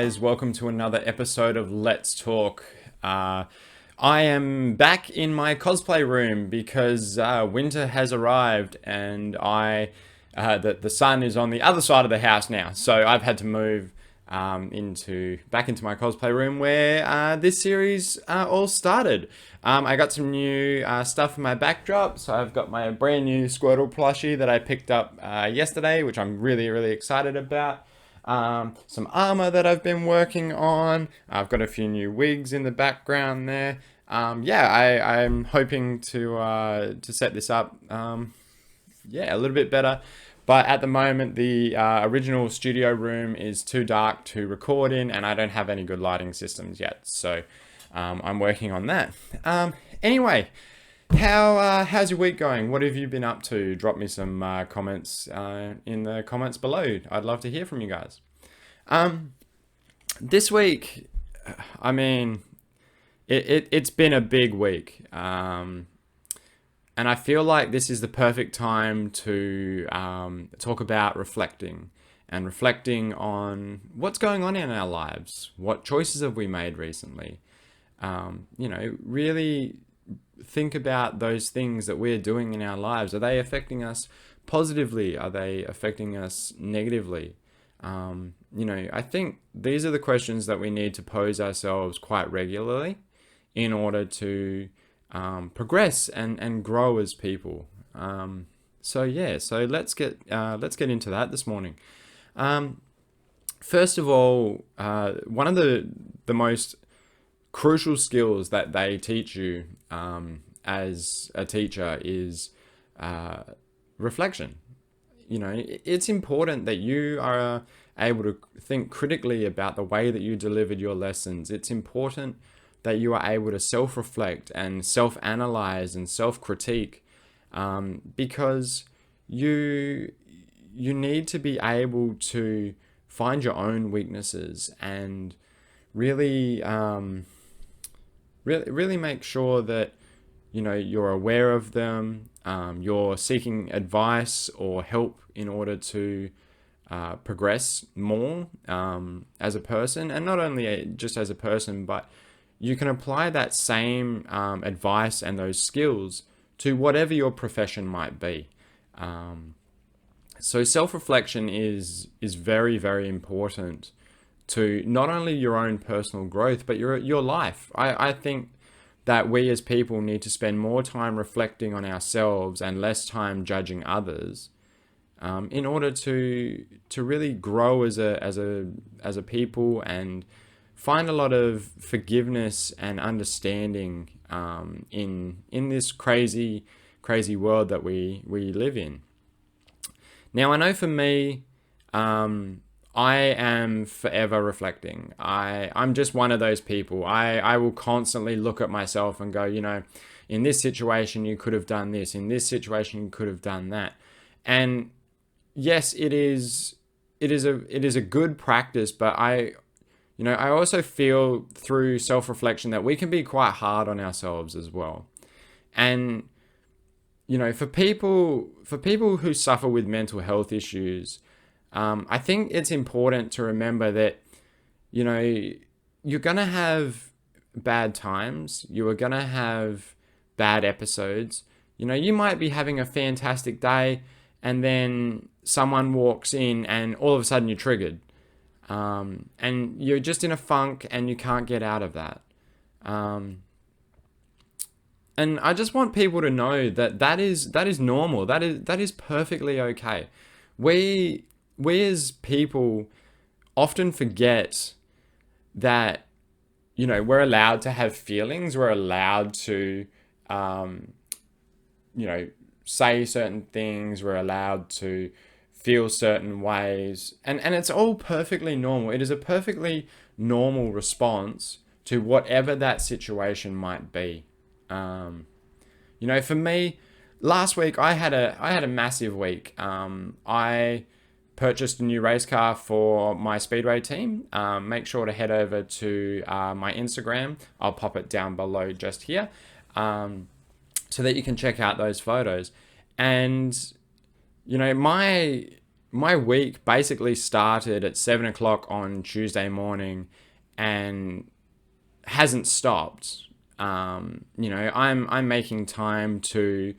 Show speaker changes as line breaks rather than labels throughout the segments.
guys, welcome to another episode of Let's Talk. I am back in my cosplay room because winter has arrived and the sun is on the other side of the house now. So I've had to move back into my cosplay room where this series all started. I got some new stuff for my backdrop. So I've got my brand new Squirtle plushie that I picked up yesterday, which I'm really excited about. Some armor that I've been working on. I've got a few new wigs in the background there. I'm hoping to set this up, a little bit better. But at the moment, the original studio room is too dark to record in, and I don't have any good lighting systems yet. So I'm working on that. Anyway. How's your week going? What have you been up to? Drop me some comments in the comments below. I'd love to hear from you guys. This week, I mean, it's been a big week, and I feel like this is the perfect time to talk about reflecting on what's going on in our lives. What choices have we made recently? Really think about those things that we're doing in our lives. Are they affecting us positively? Are they affecting us negatively? I think these are the questions that we need to pose ourselves quite regularly in order to progress and grow as people. So let's get into that this morning. First of all, one of the most crucial skills that they teach you as a teacher is reflection. It's important that you are able to think critically about the way that you delivered your lessons. It's important that you are able to self-reflect and self-analyze and self-critique, because you need to be able to find your own weaknesses and really make sure that you're aware of them. You're seeking advice or help in order to progress more as a person, and not only just as a person, but you can apply that same advice and those skills to whatever your profession might be. So self-reflection is very important to not only your own personal growth, but your life. I think that we as people need to spend more time reflecting on ourselves and less time judging others, in order to really grow as a people and find a lot of forgiveness and understanding in this crazy world that we live in. Now, I know for me, I am forever reflecting. I'm just one of those people. I will constantly look at myself and go, in this situation, you could have done this. In this situation, you could have done that. And yes, it is a good practice, but I also feel through self-reflection that we can be quite hard on ourselves as well. And for people who suffer with mental health issues, I think it's important to remember that, you're going to have bad times. You are going to have bad episodes. You might be having a fantastic day and then someone walks in and all of a sudden you're triggered. And you're just in a funk and you can't get out of that. And I just want people to know that is normal. That is perfectly okay. We as people often forget that, we're allowed to have feelings. We're allowed to, say certain things. We're allowed to feel certain ways. And it's all perfectly normal. It is a perfectly normal response to whatever that situation might be. For me, last week I had a massive week. I purchased a new race car for my speedway team. Make sure to head over to my Instagram. I'll pop it down below just here, so that you can check out those photos. And my my week basically started at 7 o'clock on Tuesday morning and hasn't stopped. I'm making time to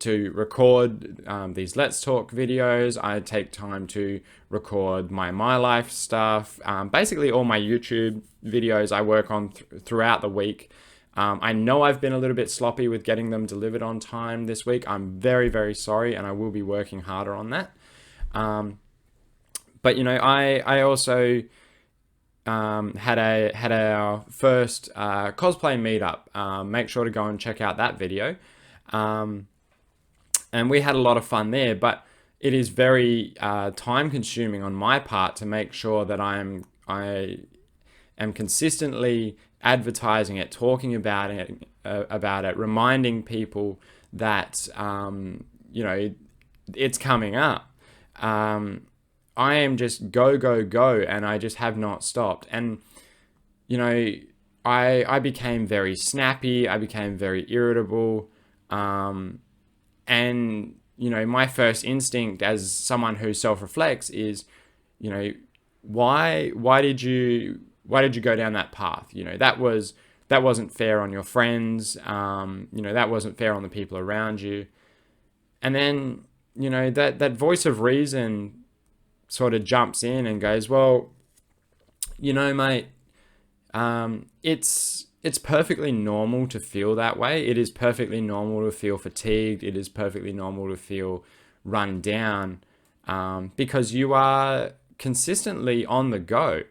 record these Let's Talk videos. I take time to record my life stuff. Basically, all my YouTube videos I work on throughout the week. I know I've been a little bit sloppy with getting them delivered on time this week. I'm very, very sorry, and I will be working harder on that. But I also had our first cosplay meetup. Make sure to go and check out that video. And we had a lot of fun there, but it is very time consuming on my part to make sure that I am consistently advertising it, talking about it, reminding people that it's coming up. I am just go, and I just have not stopped. And I became very snappy. I became very irritable. And my first instinct as someone who self-reflects is, why did you go down that path? That wasn't fair on your friends. That wasn't fair on the people around you. And then, that voice of reason sort of jumps in and goes, well, mate, it's perfectly normal to feel that way. It is perfectly normal to feel fatigued. It is perfectly normal to feel run down, because you are consistently on the go.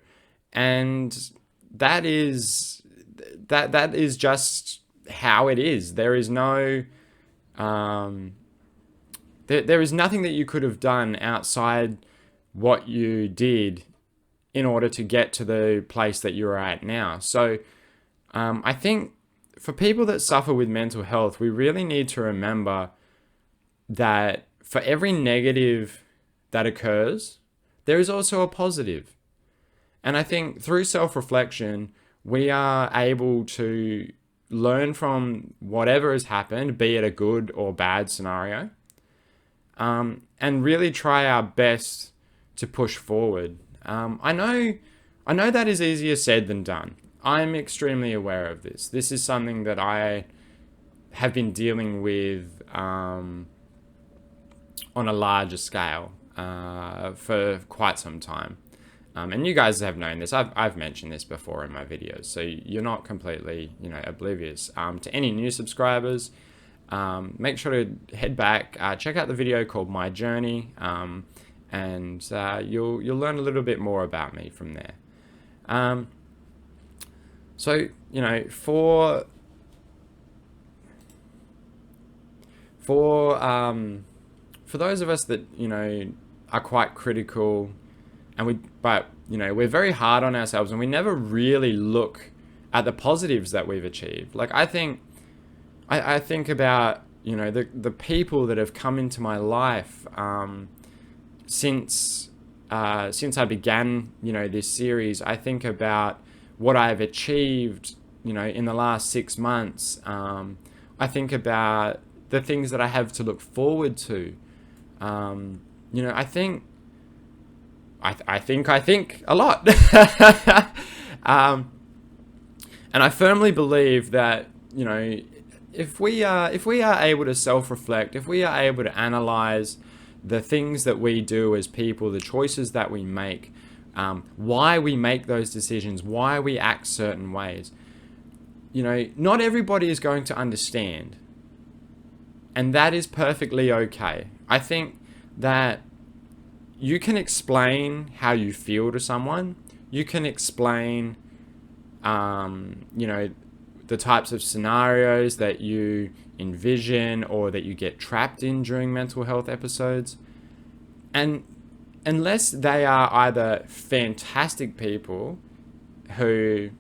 And that is just how it is. There is no, there is nothing that you could have done outside what you did in order to get to the place that you're at now. So I think for people that suffer with mental health, we really need to remember that for every negative that occurs, there is also a positive. And I think through self-reflection, we are able to learn from whatever has happened, be it a good or bad scenario, and really try our best to push forward. I know that is easier said than done. I'm extremely aware of this. This is something that I have been dealing with on a larger scale for quite some time. And you guys have known this. I've mentioned this before in my videos, so you're not completely, oblivious. To any new subscribers, make sure to head back, check out the video called My Journey, and you'll learn a little bit more about me from there. So for those of us that are quite critical, but we're very hard on ourselves, and we never really look at the positives that we've achieved. Like I think about the people that have come into my life since I began this series. I think about what I've achieved in the last 6 months. I think about the things that I have to look forward to. I think a lot. And I firmly believe that if we are able to self-reflect, if we are able to analyze the things that we do as people, the choices that we make, why we make those decisions, why we act certain ways, not everybody is going to understand, and that is perfectly okay. I think that you can explain how you feel to someone. You can explain, the types of scenarios that you envision or that you get trapped in during mental health episodes. And unless they are either fantastic people who,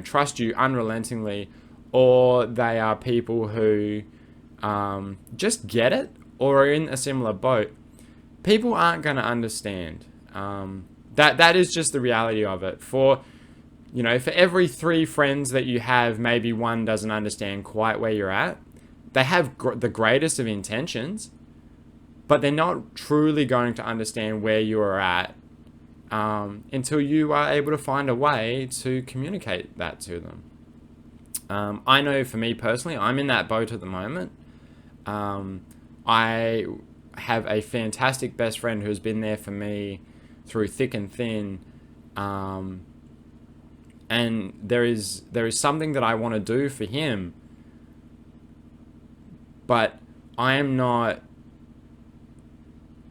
trust you unrelentingly, or they are people who just get it or are in a similar boat, people aren't going to understand. That is just the reality of it. For every 3 friends that you have, maybe one doesn't understand quite where you're at. They have the greatest of intentions, but they're not truly going to understand where you are at until you are able to find a way to communicate that to them. I know for me personally, I'm in that boat at the moment. I have a fantastic best friend who's been there for me through thick and thin. And there is something that I want to do for him, but I am not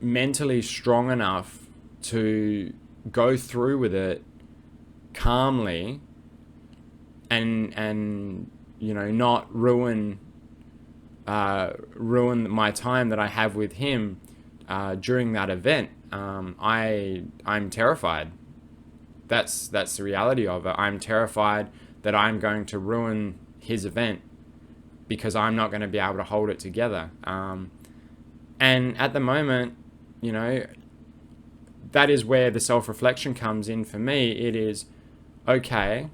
mentally strong enough to go through with it calmly and not ruin my time that I have with him during that event. I'm terrified. That's the reality of it. I'm terrified that I'm going to ruin his event because I'm not going to be able to hold it together. And at the moment, that is where the self-reflection comes in for me. It is, okay,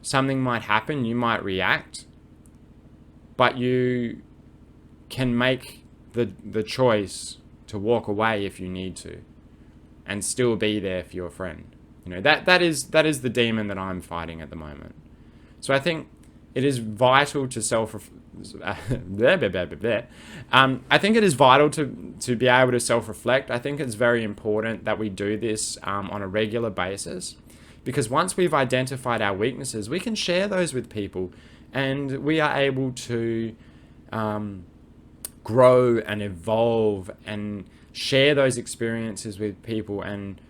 something might happen, you might react, but you can make the choice to walk away if you need to and still be there for your friend. That is the demon that I'm fighting at the moment. So I think it is vital to I think it is vital to be able to self-reflect. I think it's very important that we do this on a regular basis, because once we've identified our weaknesses, we can share those with people, and we are able to grow and evolve and share those experiences with people and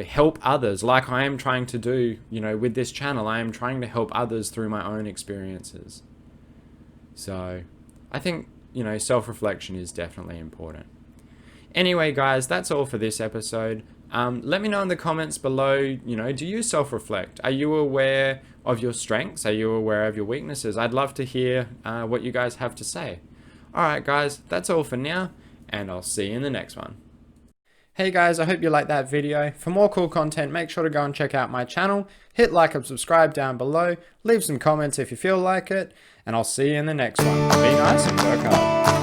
help others, like I am trying to do with this channel. I am trying to help others through my own experiences. So I think self-reflection is definitely important. Anyway, guys, that's all for this episode. Let me know in the comments below, do you self-reflect? Are you aware of your strengths? Are you aware of your weaknesses? I'd love to hear what you guys have to say. All right, guys, that's all for now, and I'll see you in the next one. Hey guys, I hope you liked that video. For more cool content, make sure to go and check out my channel. Hit like and subscribe down below. Leave some comments if you feel like it, and I'll see you in the next one. Be nice and work hard.